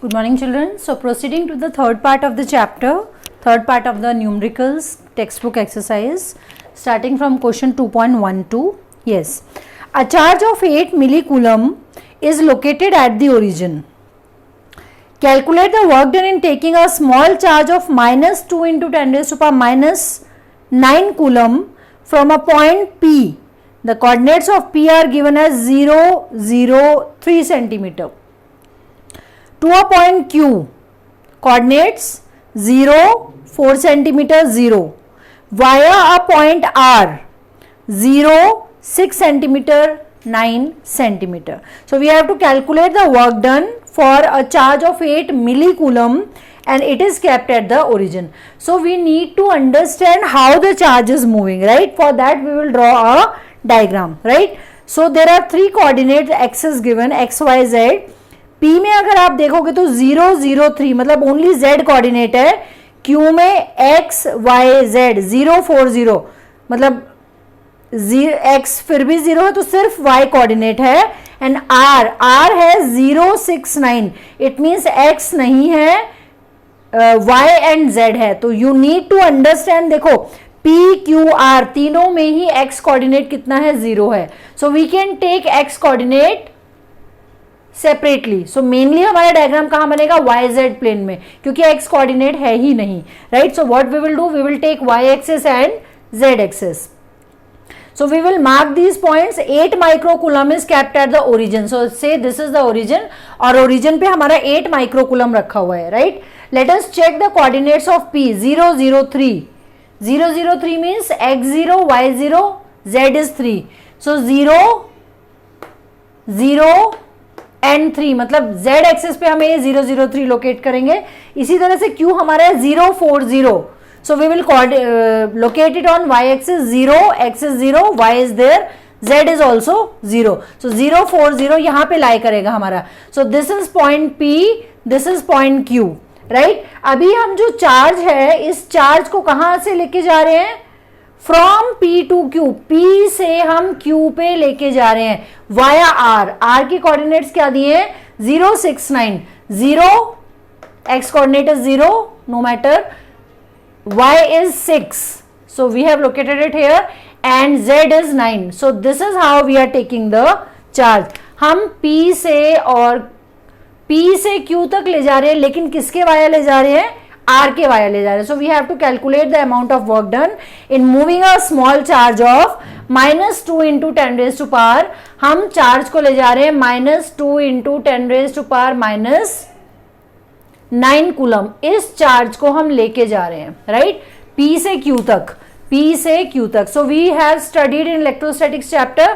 Good morning, children. So proceeding to the third part of the chapter, third part of the numericals textbook exercise, starting from question 2.12. Yes, a charge of 8 millicoulomb is located at the origin. Calculate the work done in taking a small charge of minus 2 into 10 raised to power minus 9 coulomb from a point P. The coordinates of P are given as 0, 0, 3 centimeter. To a point Q, coordinates 0, 4 centimeter, 0. Via a point R, 0, 6 centimeter, 9 centimeter. So we have to calculate the work done for a charge of 8 millicoulomb and it is kept at the origin. So we need to understand how the charge is moving, right? For that we will draw a diagram, right? So there are three coordinates x is given, x, y, z. P में अगर आप देखोगे तो 0, 0, 3 मतलब only z coordinate है. Q में x, y, z 0, 4, 0 मतलब x फिर भी 0 है तो सिर्फ y कोऑर्डिनेट है. एंड r है 0, 6, 9 इट मीन्स x नहीं है, y एंड z है. तो यू नीड टू अंडरस्टैंड, देखो P, Q, R तीनों में ही x कोऑर्डिनेट कितना है, 0 है. So we can take x coordinate separately. So mainly हमारा डायग्राम कहां बनेगा, वाई जेड प्लेन में, क्योंकि एक्स कोऑर्डिनेट है ही नहीं, right. So what we will do, we will take y axis and z axis. So we will mark these points. 8 microcoulomb is kept at the origin. So say this is the origin और origin पे हमारा 8 microcoulomb रखा हुआ है, right. Let us check the coordinates of P. 0, 0, 3. 0, 0, 3 means x0, y0, z is 3. So 0, 0 and 3 मतलब z axis पे हमें ये 0, 0, 3 लोकेट करेंगे. इसी तरह से Q हमारा है 0, 4, 0. So we will locate it on y axis 0, x is 0, y is there, z is also 0. So 0, 4, 0 यहाँ पे लाई करेगा हमारा. So this is point P, this is point Q, right. अभी हम जो चार्ज है इस चार्ज को कहाँ से लेके जा रहे हैं, from P to Q. P से हम Q पे लेके जा रहे हैं वाया R. R की कोऑर्डिनेट्स क्या दिए हैं, 0, 6, 9. 0 x coordinate is 0 no matter, y is 6. So we have located it here and z is 9. So this is how we are taking the charge. हम P से और P से Q तक ले जा रहे हैं, लेकिन किसके वाया ले जा रहे हैं, R के वाया ले जा रहे हैं. So we have to calculate the amount of work done in moving a small charge of minus 2 into 10 raised to power. हम चार्ज को ले जा रहे हैं minus 2 into 10 raised to power minus 9 coulomb. इस चार्ज को हम लेके जा रहे हैं, राइट. P से Q तक, P से Q तक. So we have studied in electrostatics chapter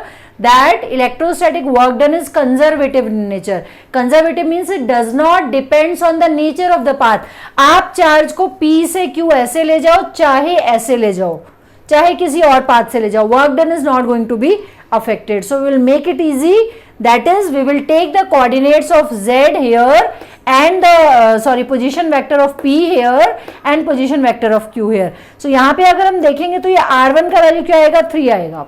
that electrostatic work done is conservative in nature. Conservative means it does not depends on the nature of the path. आप charge को P से Q ऐसे ले जाओ, चाहे ऐसे ले जाओ, चाहे किसी और पाथ से ले जाओ, work done is not going to be affected. So we will make it easy. That is, we will take the coordinates of z here and the position vector of P here and position vector of Q here. So यहाँ पे अगर हम देखेंगे तो ये R1 का value क्या आएगा, 3 आएगा,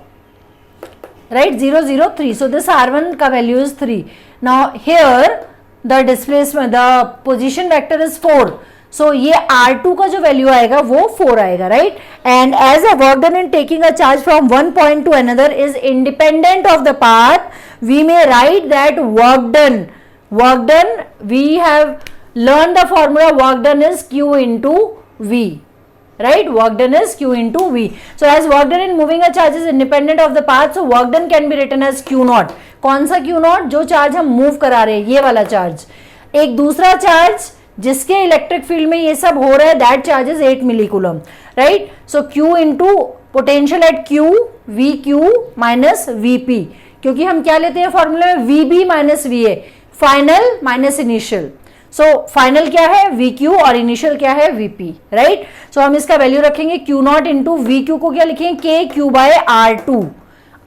right. 0, 0, 3. So this R1 का value is 3. Now here the displacement, the position vector is 4. So ये R2 का जो वैल्यू आएगा वो 4 आएगा, right. And as a work done in taking a charge from one point to another is independent of the path, we may write that work done, we have learned the formula, work done is Q into V, right. Work done is Q into V. So as work done in moving a charge is independent of the path, so work done can be written as Q naught. कौन सा Q naught, जो charge हम move करा रहे हैं, ये वाला charge. एक दूसरा चार्ज जिसके इलेक्ट्रिक फील्ड में ये सब हो रहा है, that charge is 8 millicoulomb, right. So Q into potential at Q, VQ minus VP, क्योंकि हम क्या लेते हैं फॉर्मूला में, VB minus VA, final minus initial. So final क्या है, VQ, और इनिशियल क्या है, VP, राइट. सो हम इसका वैल्यू रखेंगे Q नॉट इंटू VQ को क्या लिखेंगे, KQ बाय R2.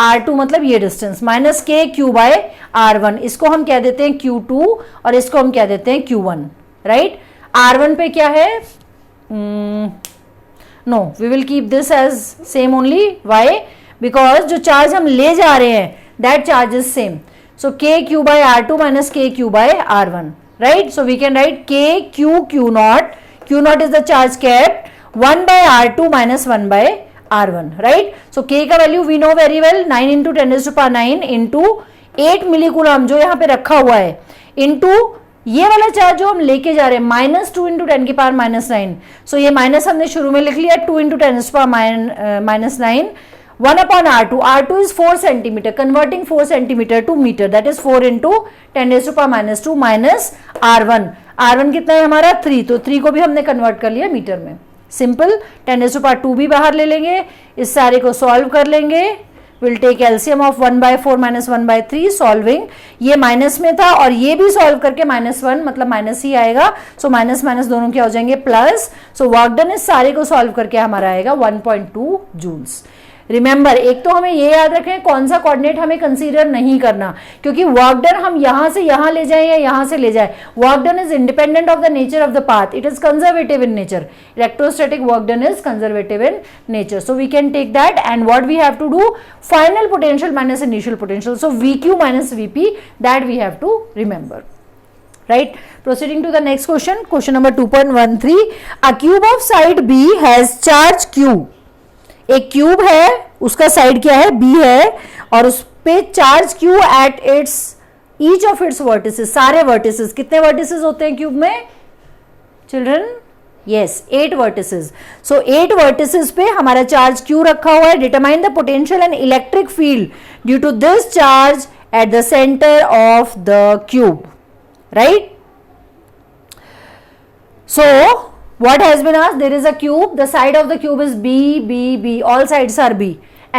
R2 मतलब ये distance minus KQ bye R1. इसको हम कह देते हैं Q2 और इसको हम कह देते हैं Q1, राइट. R1 पे क्या है, no we will keep this as same only. Why, because जो चार्ज हम ले जा रहे हैं that charge is same. So KQ by R2 minus KQ by R1, right? So we can write k q q naught. Q naught is the charge kept 1 by r2 minus 1 by r1, right? So k का value we know very well, 9 into 10 raised to power 9 into 8 मिलीकूलम जो यहाँ पे रखा हुआ है, into ये वाला charge जो हम लेके जा रहे हैं माइनस 2 इंटू 10 की पावर माइनस 9. सो ये माइनस हमने शुरू में लिख लिया, 2 इंटू 10 की power minus 9, 1 upon r2. r2 is 4 centimetre, converting 4 centimetre to metre, that is 4 into 10 raise to power minus 2 minus r1. r1 कितना है हमारा 3, तो 3 को भी हमने कन्वर्ट कर लिया मीटर में. सिंपल. 10 रेज़ टू पावर 2 भी बाहर ले लेंगे, इस सारे को सॉल्व कर लेंगे. Will take LCM of 1 by 4 minus 1 by 3 solving. ये माइनस में था और ये भी सॉल्व करके -1 मतलब माइनस ही आएगा. सो माइनस माइनस दोनों क्या हो जाएंगे प्लस. सो वर्क डन इस सारे को सॉल्व करके हमारा आएगा 1.2 जूल्स. रिमेंबर, एक तो हमें ये याद रखें कौन सा कोऑर्डिनेट हमें कंसीडर नहीं करना, क्योंकि वर्क डन हम यहां से यहां ले जाएं या यहां से ले जाएं, work done is independent of the nature of the path. It is conservative in nature. Electrostatic work done is conservative in nature. So we can take that and what we have to do, final potential minus initial potential. So VQ minus VP, that we have to remember. Right? Proceeding to the next question, question number 2.13. A cube of side B has charge Q. एक cube है, उसका side क्या है B है, और उस पे charge Q at its each of its vertices. सारे वर्टिसेस, कितने वर्टिसेस होते हैं क्यूब में children? Yes, 8 vertices. So 8 vertices पे हमारा चार्ज Q रखा हुआ है. Determine the potential and electric field due to this charge at the centre of the cube. Right? So what has been asked, there is a cube, the side of the cube is B, B, B, all sides are B,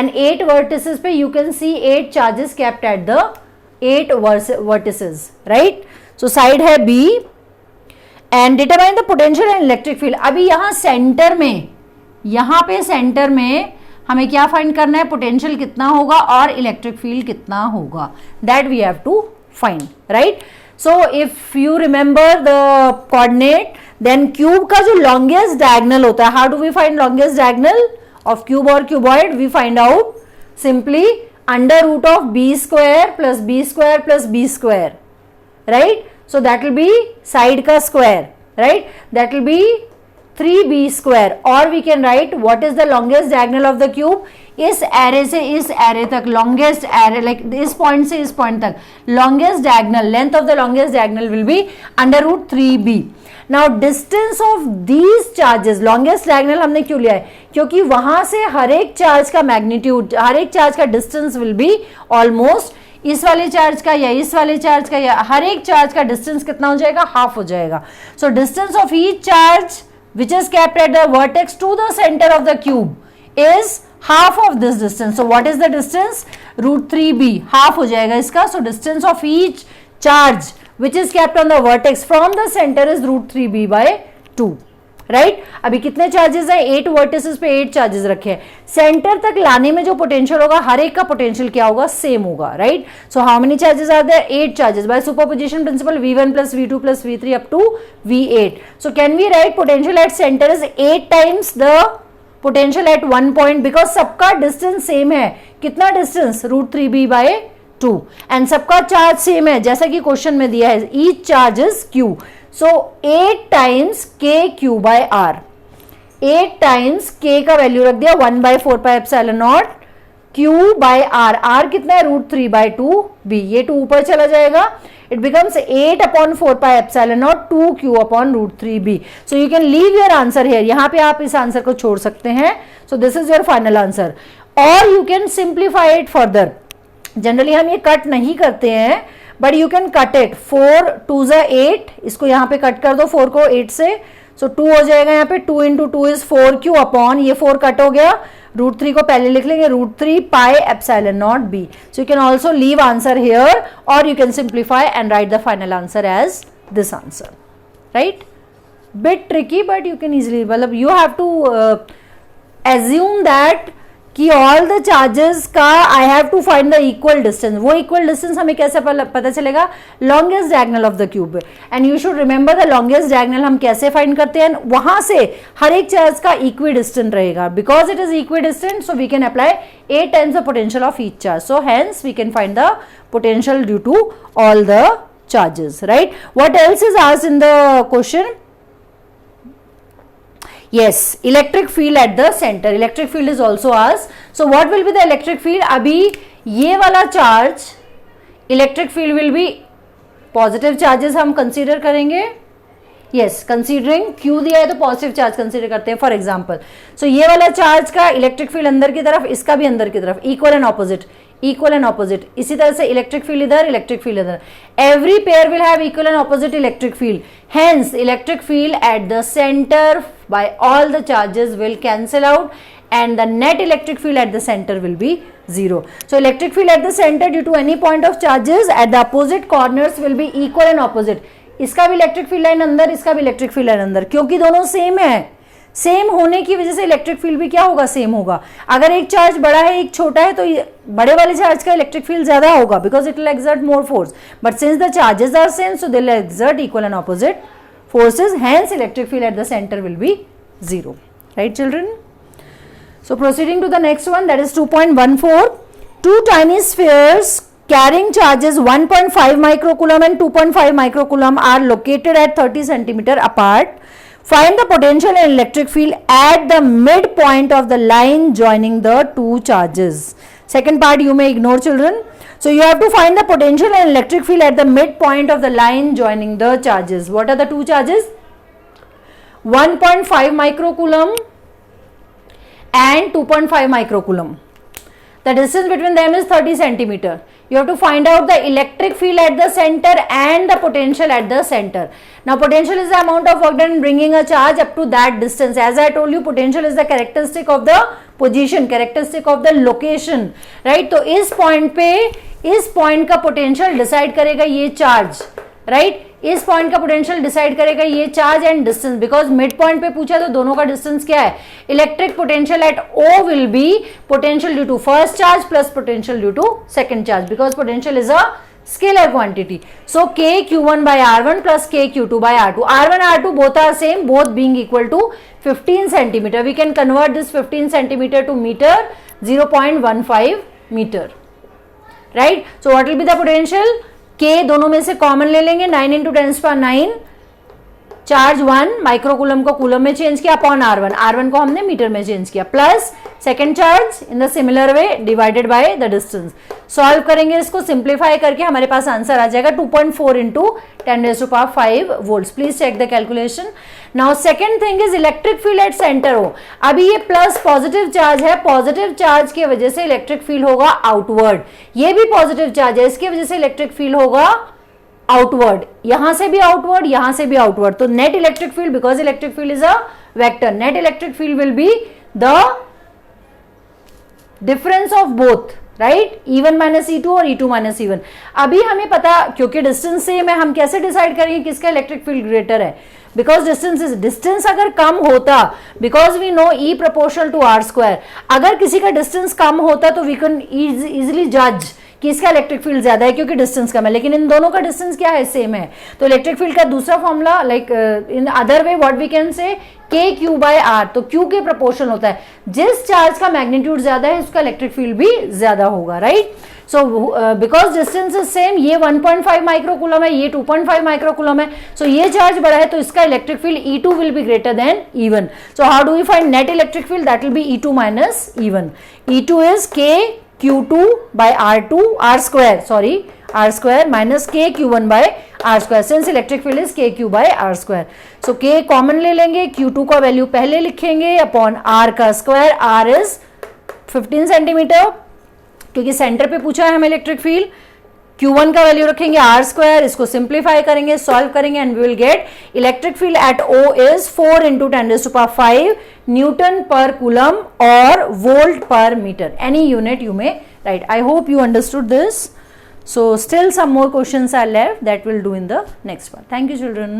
and 8 vertices पे you can see 8 charges kept at the 8 vertices, right? So side है B and determine the potential and electric field. अभी यहाँ centre में, यहाँ पे centre में हमें क्या फाइंड करना है, पोटेंशियल कितना होगा और इलेक्ट्रिक फील्ड कितना होगा, that we have to find, right? So if you remember the coordinate, then cube का जो लॉन्गेस्ट डायगनल होता है, how do we find longest diagonal of cube और cuboid? We find out simply under root of b square plus b square plus b square, right? So that will be side का square, right? That will be 3b square. और we can write what is the longest diagonal of the cube. इस एरे से इस एरे तक, longest array like इस point से इस पॉइंट तक, longest diagonal, length of the longest diagonal will be under root 3b. Now distance of these charges, longest diagonal हमने क्यों लिया है? क्योंकि वहां से हर एक चार्ज का मैग्नीट्यूड, हर एक चार्ज का डिस्टेंस विल बी ऑलमोस्ट इस वाले चार्ज का या इस वाले चार्ज का, या हर एक चार्ज का डिस्टेंस कितना हो जाएगा? हाफ हो जाएगा. So distance of each charge which is kept at the vertex to the center of the cube is half of this distance. So what is the distance? Root 3b, half हो जाएगा इसका. So distance of each charge which is kept on the vertex from the center is root 3b by 2. Right? अभी कितने charges हैं? 8 vertices पे 8 charges रखे हैं. Centre तक लाने में जो पोटेंशियल होगा, हर एक का पोटेंशियल क्या होगा? सेम होगा, right? So how many charges are there? 8 charges. By superposition principle V1 plus V2 plus V3 up to V8. So can we write potential at center is 8 times the potential at one point, because सबका distance same है. कितना distance? Root 3b by 2. And सबका charge same है जैसा कि question में दिया है. Each charge is Q. So 8 times KQ by R. 8 times K का वैल्यू रख दिया 1 by 4 pi epsilon naught Q by R. R कितना है? Root 3 by 2b. ये 2 ऊपर चला जाएगा. It becomes 8 upon 4 pi epsilon naught 2Q upon root 3b. So you can leave your answer here. यहाँ पे आप इस आंसर को छोड़ सकते हैं. So this is your final answer. Or you can simplify it further. Generally हम ये कट नहीं करते हैं, but you can cut it. 4 2 ज़ा 8, इसको यहाँ पे कट कर दो 4 को 8 से. सो 2 हो जाएगा यहाँ पे. 2 इंटू 2 इज 4Q अपॉन, ये 4 कट हो गया. रूट 3 को पहले लिख लेंगे, root 3 pi epsilon nought b. So you can also leave answer here, और you can simplify and write the final answer as this answer. Right? Bit tricky but you can easily, मतलब you have to assume that कि all the charges का I have to find the equal distance. वो equal distance हमें कैसे पता चलेगा? Longest diagonal of the cube. And you should remember the longest diagonal हम कैसे फाइंड करते हैं. वहां से हर एक चार्ज का इक्वी डिस्टेंट रहेगा. Because it is equidistant, so we can apply 8 times the potential of each charge. So hence we can find the potential due to all the charges, right? What else is asked in the question? Yes, electric field at the center. Electric field is also asked. So what will be the electric field? अभी ये वाला charge electric field will be positive charges हम consider करेंगे. Yes, considering Q दिया है तो positive charge consider करते हैं. फॉर एग्जांपल, सो ये वाला चार्ज का इलेक्ट्रिक फील्ड अंदर की तरफ, इसका भी अंदर की तरफ, equal and opposite, equal and opposite. इसी तरह से इलेक्ट्रिक फील्ड इधर, इलेक्ट्रिक फील्ड इधर. Every pair will have equal and opposite electric field. Hence electric field at the centre by all the charges will cancel out and the net electric field at the center will be 0. So electric field at the center due to any point of charges at the opposite corners will be equal and opposite. इसका भी electric field line अंदर, इसका भी electric field line अंदर, क्योंकि दोनों same है. Same होने की वजह से इलेक्ट्रिक फील्ड भी क्या होगा, सेम होगा. अगर एक चार्ज बड़ा है एक छोटा है तो बड़े वाले चार्ज का इलेक्ट्रिक फील्ड ज्यादा होगा because it will exert more force. But since the charges are same so they will exert equal and opposite forces, hence electric field at the center will be 0. Right, children? So proceeding to the next one, that is 2.14. Two tiny spheres carrying charges 1.5 microcoulomb and 2.5 microcoulomb are located at 30 centimeter apart. Find the potential and electric field at the midpoint of the line joining the two charges. Second part you may ignore, children. So you have to find the potential and electric field at the midpoint of the line joining the charges. What are the two charges? 1.5 microcoulomb and 2.5 microcoulomb. The distance between them is 30 centimeter. You have to find out the electric field at the center and the potential at the center. Now potential is the amount of work done in bringing a charge up to that distance. As I told you, potential is the characteristic of the position, characteristic of the location, right? तो इस point पे, इस point का potential decide करेगा ये charge, right? इस point का potential decide करेगा ये charge and distance. Because mid point पे पूछा तो दोनों का डिस्टेंस क्या है. Electric potential at O will be potential due to first charge plus potential due to second charge because potential is a scalar quantity. So KQ1 by R1 plus KQ2 by R2. R1 R2 both are same, both being equal to 15 centimeter. We can convert this 15 centimeter to meter, 0.15 meter. Right? So what will be the potential? K दोनों में से common ले लेंगे. 9 into 10 power 9 charge 1 microcoulomb को coulomb में change किया upon R1. R1 को हमने मीटर में चेंज किया plus second charge in the similar way divided by the distance. Solve करेंगे इसको, सिंप्लीफाई करके हमारे पास आंसर आ जाएगा 2.4 into 10⁵ volts. Please check the calculation. Now second thing is electric field at centre हो. अभी ये प्लस पॉजिटिव चार्ज है, positive charge की वजह से इलेक्ट्रिक फील्ड होगा आउटवर्ड. ये भी पॉजिटिव चार्ज है, इसकी वजह से इलेक्ट्रिक फील्ड होगा आउटवर्ड. यहां से भी आउटवर्ड, यहां से भी आउटवर्ड. तो net electric field, because electric field is a vector, net electric field will be the difference of both, right? E1 minus E2 और E2 माइनस E1. अभी हमें पता, क्योंकि डिस्टेंस सेम है, हम कैसे डिसाइड करेंगे किसका इलेक्ट्रिक फील्ड ग्रेटर है? बिकॉज डिस्टेंस अगर कम होता, because we know E proportional to R square, अगर किसी का डिस्टेंस कम होता तो वी कैन इजिली जज कि इसका इलेक्ट्रिक फील्ड ज्यादा है क्योंकि डिस्टेंस कम है. लेकिन इन दोनों का डिस्टेंस क्या है, सेम है. तो इलेक्ट्रिक फील्ड का दूसरा formula, like in other way what we can say, KQ by R. तो Q के प्रोपोर्शन होता है, जिस चार्ज का मैग्नीट्यूड ज्यादा है उसका इलेक्ट्रिक फील्ड भी ज्यादा होगा, right? So because distance is same, ये 1.5 माइक्रोकूलम है, ये 2.5 माइक्रोकूलम है. सो ये चार्ज बड़ा है तो इसका electric field E2 will be greater than E1. So how do we find net electric field? That will be E2 minus E1. E2 is KQ2 by R2, R square minus KQ1 by R square, since electric field is KQ by R square. So K common ले लेंगे, Q2 का value पहले लिखेंगे upon R का square. R is 15 centimetre क्योंकि centre पे पूछा है हमें इलेक्ट्रिक फील्ड. Q1 का वैल्यू रखेंगे R स्क्वायर, इसको सिंप्लीफाई करेंगे, सॉल्व करेंगे and we will get electric field at O is 4 into 10⁵ newton per coulomb और volt per metre. Any unit you may write. I hope you understood this. So still some more questions are left that we'll do in the next part. Thank you, children.